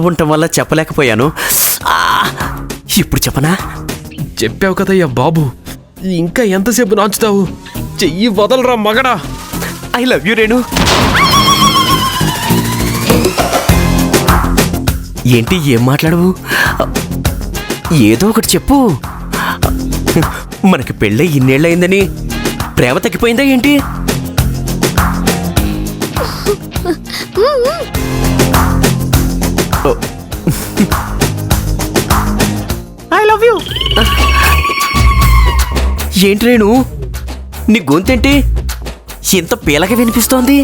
ఉండటం వల్ల చెప్పలేకపోయాను. ఇప్పుడు చెప్పనా? చెప్పావు కదయ్యా బాబు, ఇంకా ఎంతసేపు నాంచుతావు? చెయ్యి వదలరా మగడా. I love you Renu. ఏంటి ఏం మాట్లాడవు? ఏదో ఒకటి చెప్పు. మనకి పెళ్ళై ఇన్నేళ్ళయిందని ప్రేమ తగ్గిపోయిందా ఏంటి? I love you. ఏంటి రేణు, నీ గొంతేంటి ఇంత పీలగా వినిపిస్తోంది?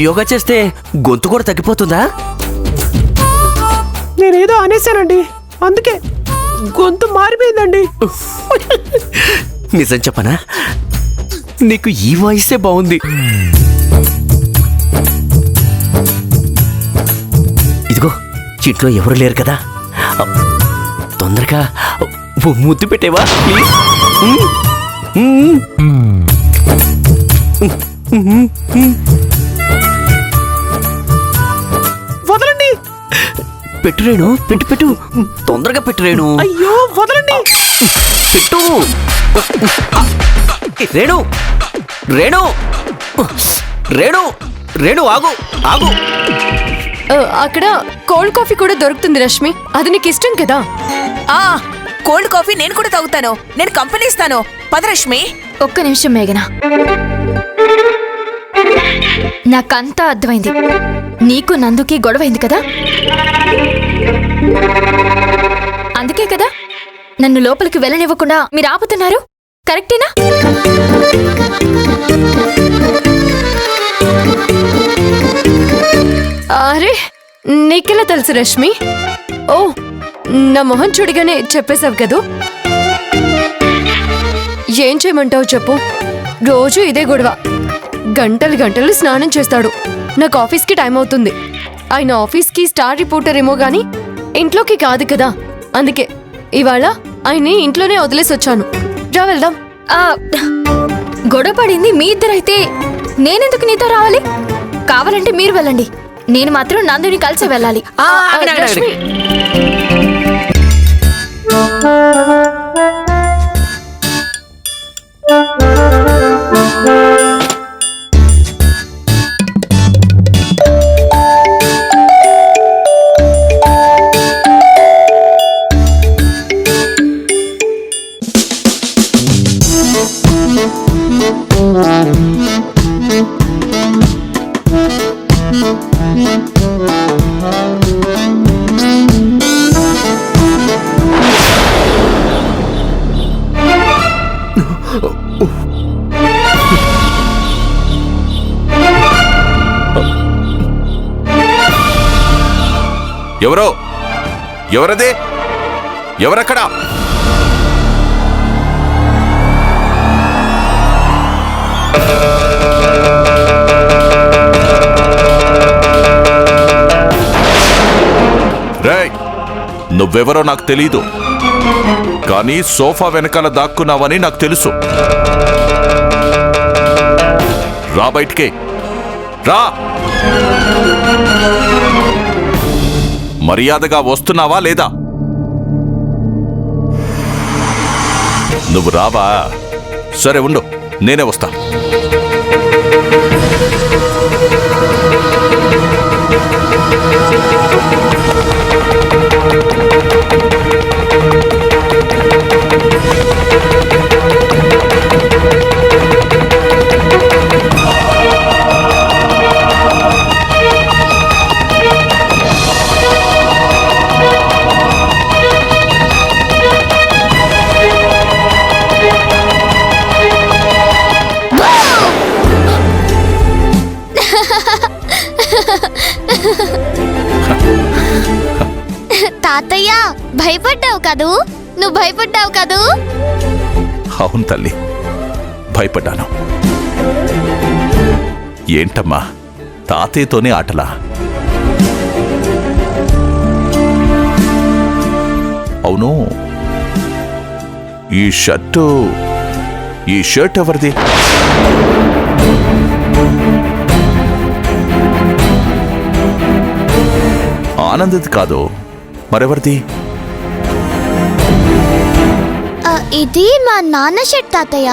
యోగా చేస్తే గొంతు కూడా తగ్గిపోతుందా? నేనేదో అనేసానండి, అందుకే గొంతు మారిపోయిందండి. నిజం చెప్పనా, నీకు ఈ వాయిసే బాగుంది. ఇదిగో ఇంట్లో ఎవరు లేరు కదా, తొందరగా ముద్దు పెట్టేవా ప్లీజ్? వదలండి. పెట్టురేణు, పెట్టు తొందరగా పెట్టురేణు. అయ్యో వదలండి. పెట్టు రేణు. రేణు రేణు రేణు ఆగు ఆగు. అక్కడ కోల్డ్ కాఫీ కూడా దొరుకుతుంది రష్మి, అది నీకు ఇష్టం కదా? కోల్డ్ కాఫీ నేను కూడా తాగుతాను, నేను కంపెనీ ఇస్తాను. పద రష్మి. ఒక్క నిమిషం మేఘనా, నాకంతా అర్థమైంది. నీకు నందుకి గొడవైంది కదా, అందుకే కదా నన్ను లోపలికి వెళ్ళనివ్వకుండా మీరు ఆపుతున్నారు. కరెక్టేనా? అరే నీకెలా తెలుసు రష్మి? ఓ, నా మొహం చూడిగానే చెప్పేశావు కదూ. ఏం చేయమంటావు చెప్పు? రోజు ఇదే గొడవ. గంటలు గంటలు స్నానం చేస్తాడు. నాకు ఆఫీస్కి టైం అవుతుంది. ఆయన ఆఫీస్కి స్టార్ రిపోర్టర్ ఏమో గాని ఇంట్లోకి కాదు కదా, అందుకే ఇవాళ ఆయన్ని ఇంట్లోనే వదిలేసి వచ్చాను. రా వెళ్దాం. గొడవ పడింది మీ ఇద్దరైతే నేనెందుకు నీతో రావాలి? కావాలంటే మీరు వెళ్ళండి, నేను మాత్రం నందుని కలిసి వెళ్ళాలి. రష్మి, ఎవరో? ఎవరదే? ఎవరక్కడా? రేయ్, నువ్వెవరో నాకు తెలీదు, కానీ సోఫా వెనకాల దాక్కున్నావని నాకు తెలుసు. రా బయటికి రా. మర్యాదగా వస్తున్నావా లేదా? నువ్వు రావా? సరే ఉండు, నేనే వస్తా. తాతయ్య భయపడ్డావు కదూ? నువ్వు భయపడ్డావు కదూ? అవును తల్లి, భయపడ్డాను. ఏంటమ్మా తాతయ్యతోనే ఆటలా? అవును, ఈ షర్ట్ ఎవరిది? ఆనందది కాదు, మరెవరిది? ఇది మా నాన్న షర్ట్ తాతయ్య.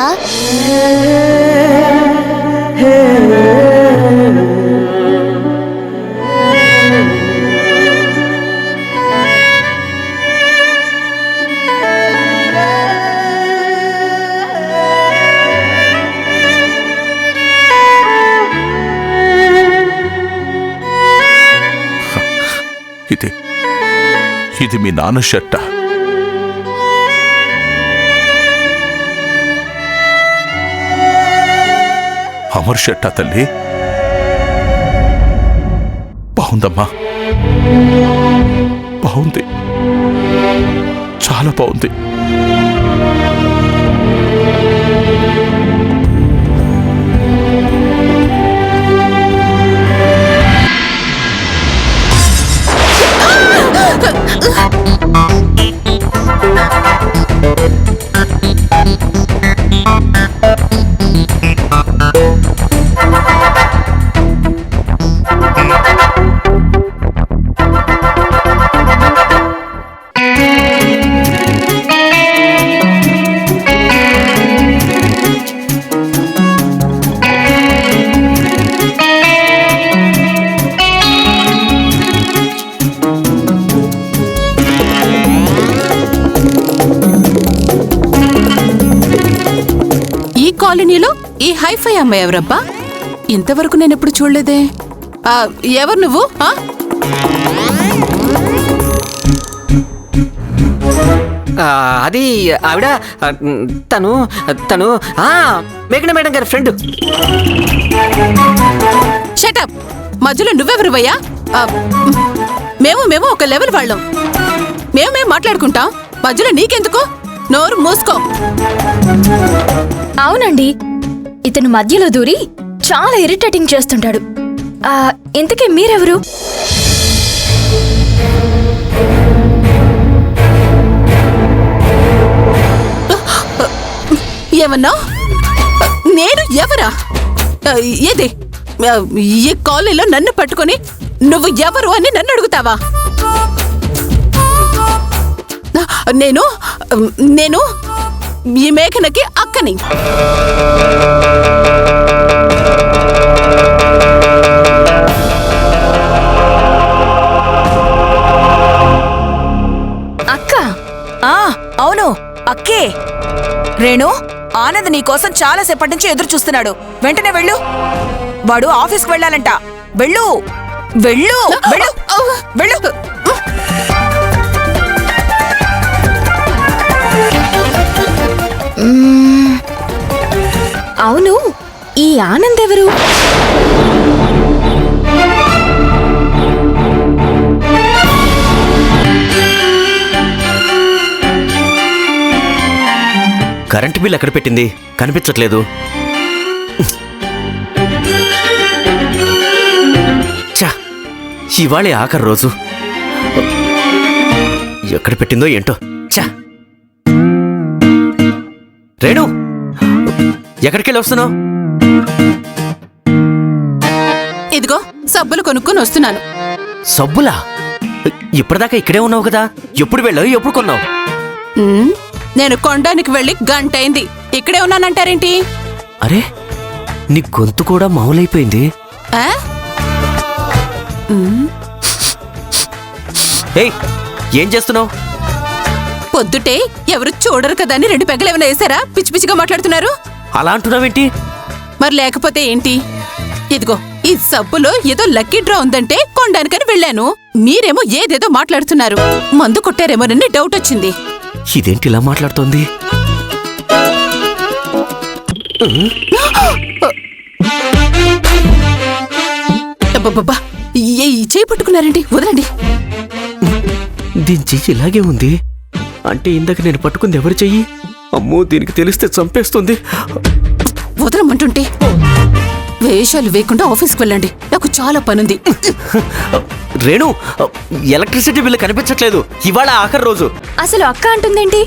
ఇది మీ నాన్న షర్టా? అమర్ షర్టా తల్లి? బాగుందమ్మా, బాగుంది, చాలా బాగుంది. కాలనీలో ఈ హైఫై అమ్మాయి ఎవరబ్బా? ఇంతవరకు నేను ఎప్పుడు చూడలేదే. ఎవరు నువ్వు? అది ఆవిడ, తను తను మేఘన మేడం గారి ఫ్రెండ్. షటప్! మధ్యలో నువ్వెవరువయ్యా? మేము ఒక లెవెల్ వాళ్ళం. మేము మాట్లాడుకుంటాం, మధ్యలో నీకెందుకు? నోరు మూసుకో. అవునండి, ఇతను మధ్యలో దూరి చాలా ఇరిటేటింగ్ చేస్తుంటాడు. ఇంతకీ మీరెవరు? ఏమన్నా? నేను ఎవరా? ఏది ఈ కాలనీలో నన్ను పట్టుకొని నువ్వు ఎవరు అని నన్ను అడుగుతావా? నేను నేను ఈ మేఘనకి అక్కని. అక్క? అవును, అక్కే. రేణు, ఆనంద్ నీకోసం చాలా సేపటి నుంచి ఎదురు చూస్తున్నాడు. వెంటనే వెళ్ళు, వాడు ఆఫీస్కి వెళ్ళాలంట. వెళ్ళు వెళ్ళు వెళ్ళు వెళ్ళు. అవును, ఈ ఆనంద్ ఎవరు? కరెంట్ బిల్ ఎక్కడ పెట్టింది? కనిపించట్లేదు. చా, ఇవాళే ఆఖరి రోజు. ఎక్కడ పెట్టిందో ఏంటో. చా, రేణు, ఎక్కడికెళ్ళి వస్తున్నావు? ఇదిగో సబ్బులు కొనుక్కొని వస్తున్నాను. సబ్బులా? ఇప్పటిదాకా ఇక్కడే ఉన్నావు కదా, ఎప్పుడు వెళ్ళావు, ఎప్పుడు కొన్నావు? నేను కొండానికి వెళ్ళి గంట అయింది, ఇక్కడే ఉన్నానంటారేంటి? అరే, నీ గొంతు కూడా మామూలైపోయింది. ఏయ్, ఏం చేస్తున్నావు? పొద్దుటే ఎవరు చూడరు కదా అని 2 పెగ్గలు ఏమైనా వేసారా? పిచ్చి పిచ్చిగా మాట్లాడుతున్నారు. అలా అంటున్నావేంటి? మరి లేకపోతే ఏంటి? ఇదిగో ఈ సబ్బులో ఏదో లక్కీ డ్రా ఉందంటే కొండానికని వెళ్ళాను. మీరేమో ఏదేదో మాట్లాడుతున్నారు. మందు కొట్టారేమోనని డౌట్ వచ్చింది. ఇదేంటి ఇలా మాట్లాడుతోంది? అబ్బబ్బబ్బా, ఈ చేయి పట్టుకున్నారండి, వదలండి. దీని చెయ్యి ఇలాగే ఉంది అంటే ఇందాక నేను పట్టుకుంది ఎవరి చెయ్యి? అమ్మో, దీనికి తెలిస్తే చంపేస్తుంది. వదలమంటుంటే వేషాలు వేయకుండా ఆఫీస్కి వెళ్ళండి, నాకు చాలా పనుంది. రేణు, ఎలక్ట్రిసిటీ బిల్లు కనిపించట్లేదు. ఇవాళ ఆఖరి రోజు. అసలు అక్క అంటుందేంటి?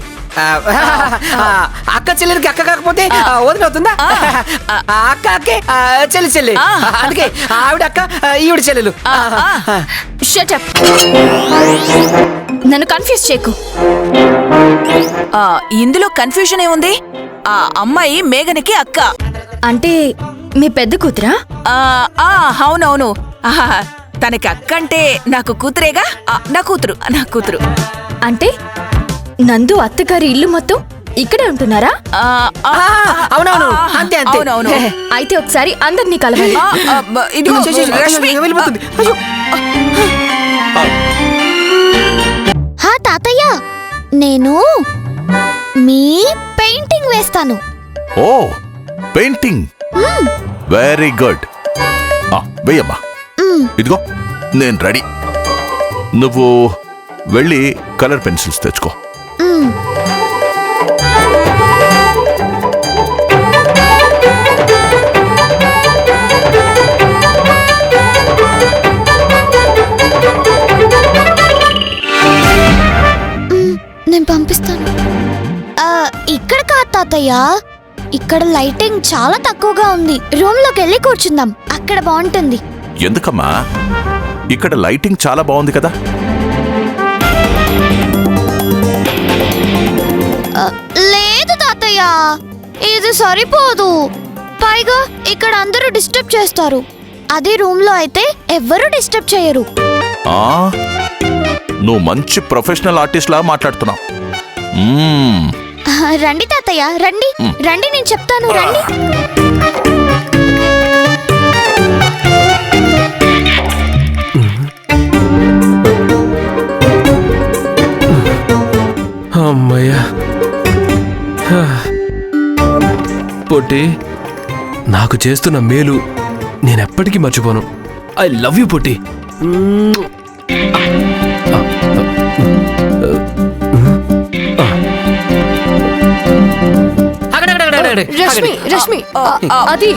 అక్క చెల్లెలకి అక్క కాకపోతే వదిన అవుతుందా? అక్క అక్కే, చెల్లి చెల్లి. అందుకే ఆవిడ అక్క, ఈవిడ చెల్లెలు. Shut up. నన్ను కన్ఫ్యూజ్ చేయకు. ఇందులో కన్ఫ్యూజన్ ఏముంది? ఆ అమ్మాయి మేఘనకి అక్క. అంటే మీ పెద్ద కూతురా? అవునవును. తనకి అక్క అంటే నాకు కూతురేగా. నా కూతురు. అంటే నందు అత్తగారి ఇల్లు మొత్తం ఇక్కడే ఉంటున్నారా? అవునవును, అంతే అంతే. అవునవును. అయితే ఒకసారి అందరినీ కలవాలి. ఇదిగో రష్మి. వెళ్ళిపోతుంది. అయ్యో. హా తాతయ్య, నేను మీ పెయింటింగ్ వేస్తాను. ఓ పెయింటింగ్, వెరీ గుడ్. వెయ్యమ్మా. ఇదిగో నేను రెడీ. నువ్వు వెళ్ళి కలర్ పెన్సిల్స్ తెచ్చుకో. నేను పంపిస్తాను. ఇక్కడ కాదు తాతయ్య, ఇక్కడ లైటింగ్ చాలా తక్కువగా ఉంది. రూమ్ లోకి వెళ్ళి కూర్చుందాం, అక్కడ బాగుంటుంది. ఎందుకమ్మా? ఇక్కడ లైటింగ్ చాలా బాగుంది కదా. లేదు తాతయ్య, ఇది సరిపోదు. పైగా ఇక్కడ అందరూ డిస్టర్బ్ చేస్తారు. అదే రూమ్ లో అయితే ఎవ్వరూ డిస్టర్బ్ చేయరు. నువ్వు మంచి ప్రొఫెషనల్ ఆర్టిస్ట్ లా మాట్లాడుతున్నావు. రండి తాతయ్య, రండి రండి, నేను చెప్తాను, రండి. అమ్మయ్యా. పొట్టి, నాకు చేస్తున్న మేలు నేనెప్పటికీ మర్చిపోను. ఐ లవ్ యూ పొట్టి. రష్మి, అది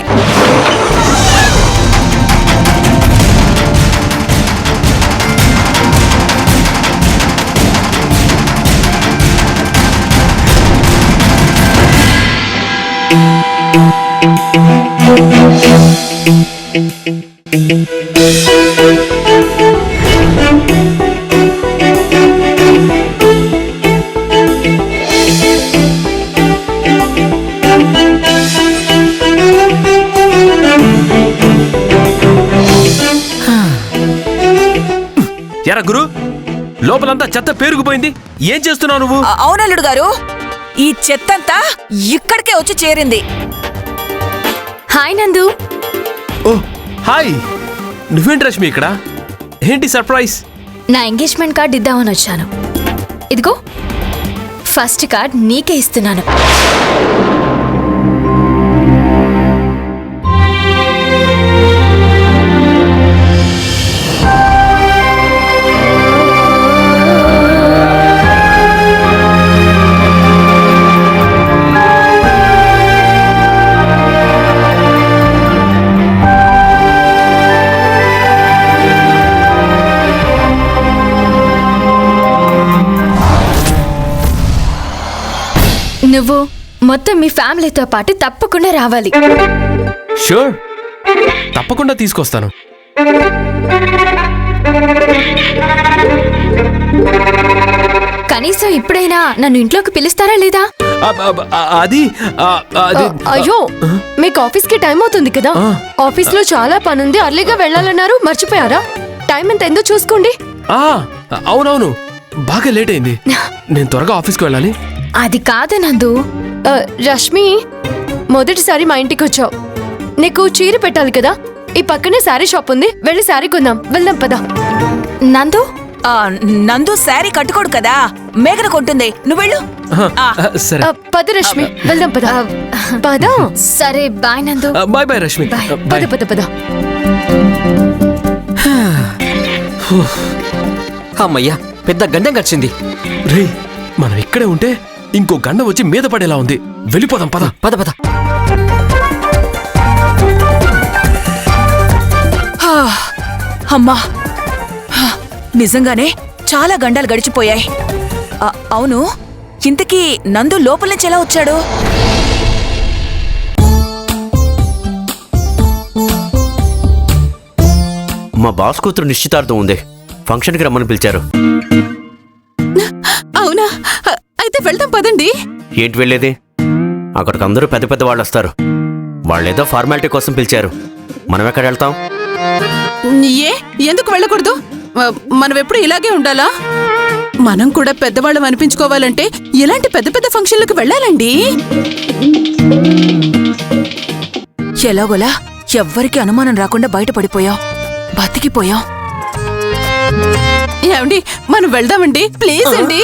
ఎరా గురు, లోపలంతా చెత్త పేరుకుపోయింది. ఏం చేస్తున్నావు నువ్వు? అవునల్లుడు గారు, ఈ చెత్తంతా ఇక్కడికే వచ్చి చేరింది. హాయ్ నందు. ఓ హాయ్. నువ్వేంటి రష్మి ఇక్కడ? ఏంటి సర్ప్రైజ్? నా ఎంగేజ్మెంట్ కార్డ్ ఇద్దామని వచ్చాను. ఇదిగో ఫస్ట్ కార్డ్ నీకే ఇస్తున్నాను. నువ్వు మొత్తం మీ ఫ్యామిలీతో పాటు తప్పకుండా రావాలి. షూర్, తప్పకుండా తీసుకొస్తాను. కనీసం ఇప్పుడైనా నన్ను ఇంట్లోకి పిలుస్తారా లేదా? అది అయ్యో, మీకు ఆఫీస్ కి టైం అవుతుంది కదా. ఆఫీస్ లో చాలా పనుంది, అర్లీగా వెళ్ళాలన్నారు, మర్చిపోయారా? టైం ఎంత ఎంతో చూసుకోండి. అవునవును, బాగా లేట్ అయింది. నేను త్వరగా ఆఫీస్కి వెళ్ళాలి. అది కాదు నందు. రష్మి, మొదటిసారి మా ఇంటికి వచ్చావు, నీకు చీర పెట్టాలి కదా. ఈ పక్కనే శారీ షాప్ ఉంది, వెళ్ళి శారీ కొందాం. వెళ్దాం పద. నందు నందు శారీ కట్టుకోడు కదా, మేఘన కొంటుంది. నువ్వు వెళ్ళు. సరే పద రష్మి, వెళ్దాం పద. పద. సరే bye Nandu. Bye bye Rashmi. పద పద పద. అమ్మయ్యా, పెద్ద గండం గడిచింది. రే, మనం ఇక్కడే ఉంటే ఇంకో గండ వచ్చి మీద పడేలా ఉంది. వెళ్ళిపోదాం పద. పద పద. అమ్మా, నిజంగానే చాలా గంటలు గడిచిపోయాయి. అవును, ఇంతకీ నందు లోపల నుంచి ఎలా వచ్చాడు? మా బాస్ కూతురు నిశ్చితార్థం ఉంది, ఫంక్షన్కి రమ్మని పిలిచారు. అవునా? అయితే వెళ్దాం పదండి. ఏంటి వెళ్ళేది? అక్కడికి అందరూ పెద్ద పెద్ద వాళ్ళు వస్తారు. వాళ్ళేదో ఫార్మాలిటీ కోసం పిలిచారు, మనం ఎక్కడ వెళ్తాం? ఏ ఎందుకు వెళ్ళకూడదు? మనం ఎప్పుడు ఇలాగే ఉండాలా? మనం కూడా పెద్దవాళ్ళం అనిపించుకోవాలంటే ఇలాంటి పెద్ద పెద్ద ఫంక్షన్లకు వెళ్ళాలండి. ఎలాగోలా ఎవ్వరికి అనుమానం రాకుండా బయటపడిపోయాం, బతికిపోయాం. ఏమండి, మనం వెళ్దామండి, ప్లీజ్ అండి.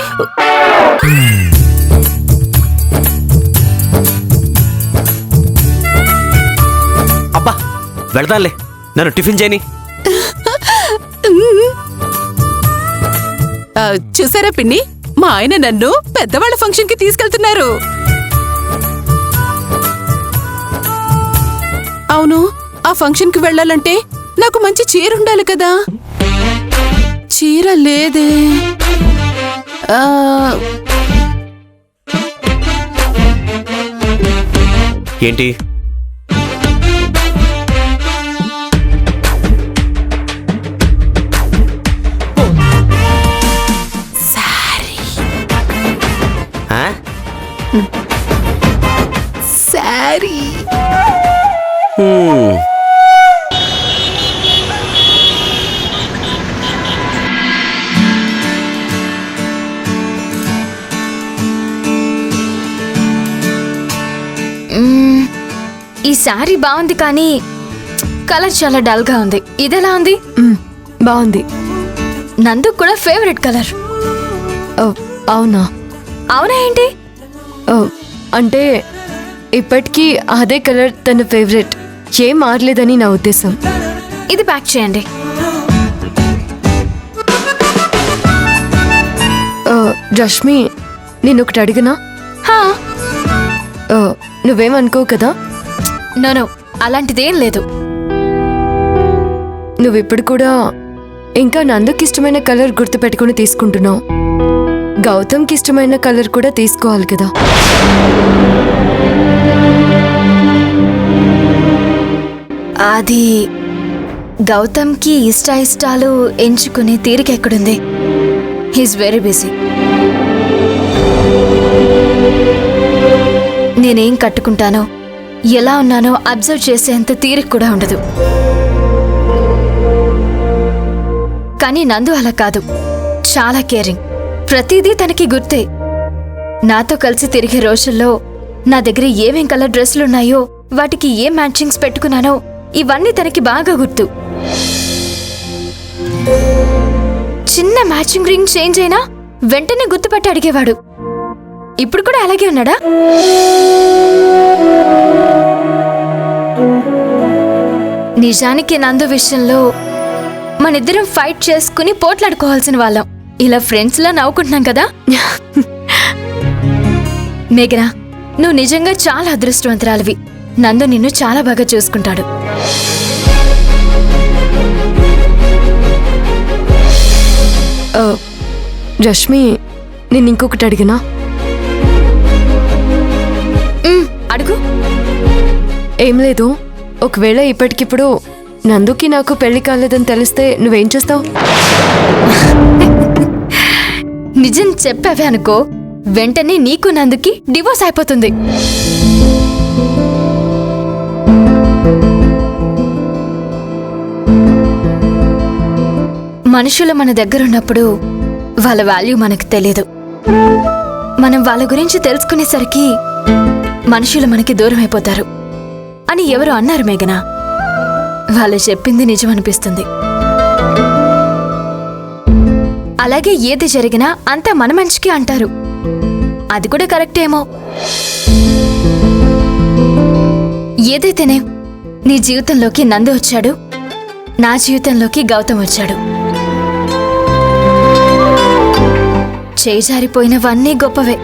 అబ్బా వెళదాంలే, నన్ను టిఫిన్ చేయని. చూసారా పిన్ని, మా ఆయన నన్ను పెద్దవాళ్ళ ఫంక్షన్ కి తీసుకెళ్తున్నారు. అవును, ఆ ఫంక్షన్ కి వెళ్ళాలంటే నాకు మంచి చీర ఉండాలి కదా. చీర లేదే. ఏంటి? సారీ. ఈ శారీ బాగుంది కానీ కలర్ చాలా డల్ గా ఉంది. ఇదెలా ఉంది? బాగుంది. నందు కూడా ఫేవరెట్ కలర్. అవునా? అవునా ఏంటి? అంటే ఇప్పటికీ అదే కలర్ తన ఫేవరెట్, ఏం మారలేదని నా ఉద్దేశం. ఇది ప్యాక్ చేయండి. రష్మి, నేను ఒకటి అడిగినా? నువ్వేమనుకోవు కదా? నో, అలాంటిదేం లేదు. నువ్విప్పుడు కూడా ఇంకా నందుకి ఇష్టమైన కలర్ గుర్తుపెట్టుకుని తీసుకుంటున్నావు. గౌతమ్కి ఇష్టమైన కలర్ కూడా తీసుకోవాలి కదా. అది గౌతమ్కి ఇష్టాలు ఎంచుకునే తీరిక ఎక్కడుంది? He's very busy. నేనేం కట్టుకుంటానో, ఎలా ఉన్నానో అబ్జర్వ్ చేసేంత తీరిక కూడా ఉండదు. కానీ నందు అలా కాదు, చాలా కేరింగ్. ప్రతిదీ తనకి గుర్తే. నాతో కలిసి తిరిగే రోజుల్లో నా దగ్గర ఏమేం కలర్ డ్రెస్సులున్నాయో, వాటికి ఏం మ్యాచింగ్స్ పెట్టుకున్నానో ఇవన్నీ తనకి బాగా గుర్తు. చిన్న మ్యాచింగ్ రింగ్ చేంజ్ అయినా వెంటనే గుర్తుపట్టి అడిగేవాడు. ఇప్పుడు కూడా అలాగే ఉన్నాడా? నిజానికి నందు విషయంలో మనిద్దరం ఫైట్ చేసుకుని పోట్లాడుకోవాల్సిన వాళ్ళం. ఇలా ఫ్రెండ్స్ లా నవ్వుకుంటున్నాం కదా. మేఘనా, నువ్వు నిజంగా చాలా అదృష్టవంతురాలివి. నందు నిన్ను చాలా బాగా చూసుకుంటాడు. రష్మి, నేను ఇంకొకటి అడిగినా? అడుగు. ఏం లేదు, ఒకవేళ ఇప్పటికిప్పుడు నందుకి నాకు పెళ్లి కాలేదని తెలిస్తే నువ్వేం చేస్తావు? నిజం చెప్పావే అనుకో, వెంటనే నీకు నందుకి డివోర్స్ అయిపోతుంది. మనుషులు మన దగ్గరున్నప్పుడు వాళ్ళ వాల్యూ మనకు తెలియదు. మనం వాళ్ళ గురించి తెలుసుకునేసరికి మనుషులు మనకి దూరం అయిపోతారు అని ఎవరు అన్నారు మేఘనా. వాళ్ళు చెప్పింది నిజమనిపిస్తుంది. అలాగే ఏది జరిగినా అంతా మన మంచికే అంటారు. అది కూడా కరెక్టేమో. ఏదైతేనే నీ జీవితంలోకి నందు వచ్చాడు, నా జీవితంలోకి గౌతమ్ వచ్చాడు. చేజారిపోయినవన్నీ గొప్పవే.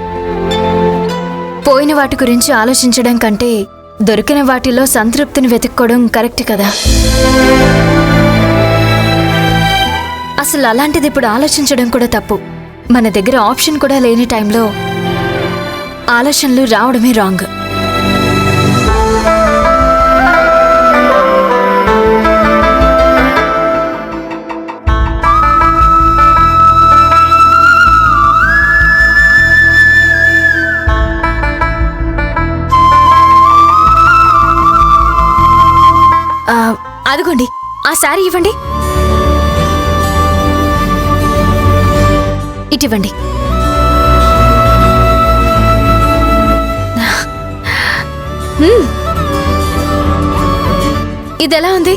పోయిన వాటి గురించి ఆలోచించడం కంటే దొరికిన వాటిలో సంతృప్తిని వెతుక్కోవడం కరెక్ట్ కదా. అసలు అలాంటిది ఇప్పుడు ఆలోచించడం కూడా తప్పు. మన దగ్గర ఆప్షన్ కూడా లేని టైంలో ఆలోచనలు రావడమే రాంగ్. అదిగోండి, ఆ శారీ ఇవ్వండి. ఇటివ్వండి. ఇదెలా ఉంది?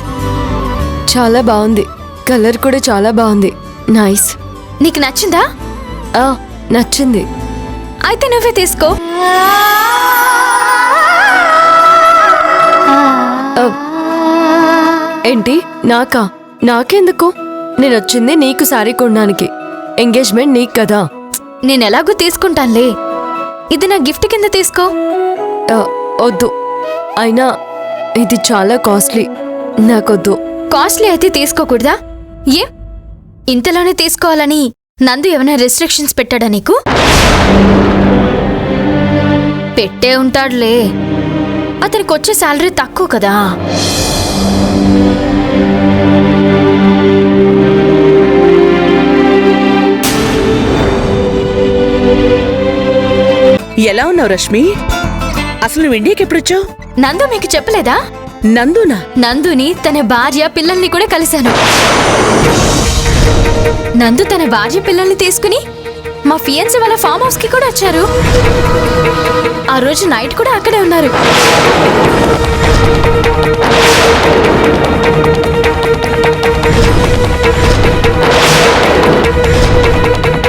చాలా బాగుంది. కలర్ కూడా చాలా బాగుంది. నైస్. నీకు నచ్చిందా? నచ్చింది. అయితే నువ్వే తీసుకో. ఏంటి? నాకెందుకు? నేను వచ్చింది నీకు శారీ కొనడానికి. ఎంగేజ్మెంట్ నీకు కదా. నేనెలాగూ తీసుకుంటానులే. ఇది నా గిఫ్ట్ కింద తీసుకో. వద్దు. అయినా ఇది చాలా కాస్ట్లీ. నాకొద్దు. కాస్ట్లీ అయితే తీసుకోకూడదా? ఏం ఇంతలోనే తీసుకోవాలని నందు ఏమైనా రెస్ట్రిక్షన్స్ పెట్టాడా నీకు? పెట్టే ఉంటాడులే. అతనికి వచ్చే శాలరీ తక్కువ కదా. ఎలా ఉన్నావు రష్మి? అసలు నువ్వు ఇండియాకి ఎప్పుడొచ్చావు? నందు మీకు చెప్పలేదా? నందునా? నందుని, తన భార్య, పిల్లల్ని కూడా కలిశాను. నందు తన భార్య పిల్లల్ని తీసుకుని మా ఫియన్సీ వాళ్ళ ఫామ్ హౌస్ కి కూడా వచ్చారు. ఆ రోజు నైట్ కూడా అక్కడే ఉన్నారు.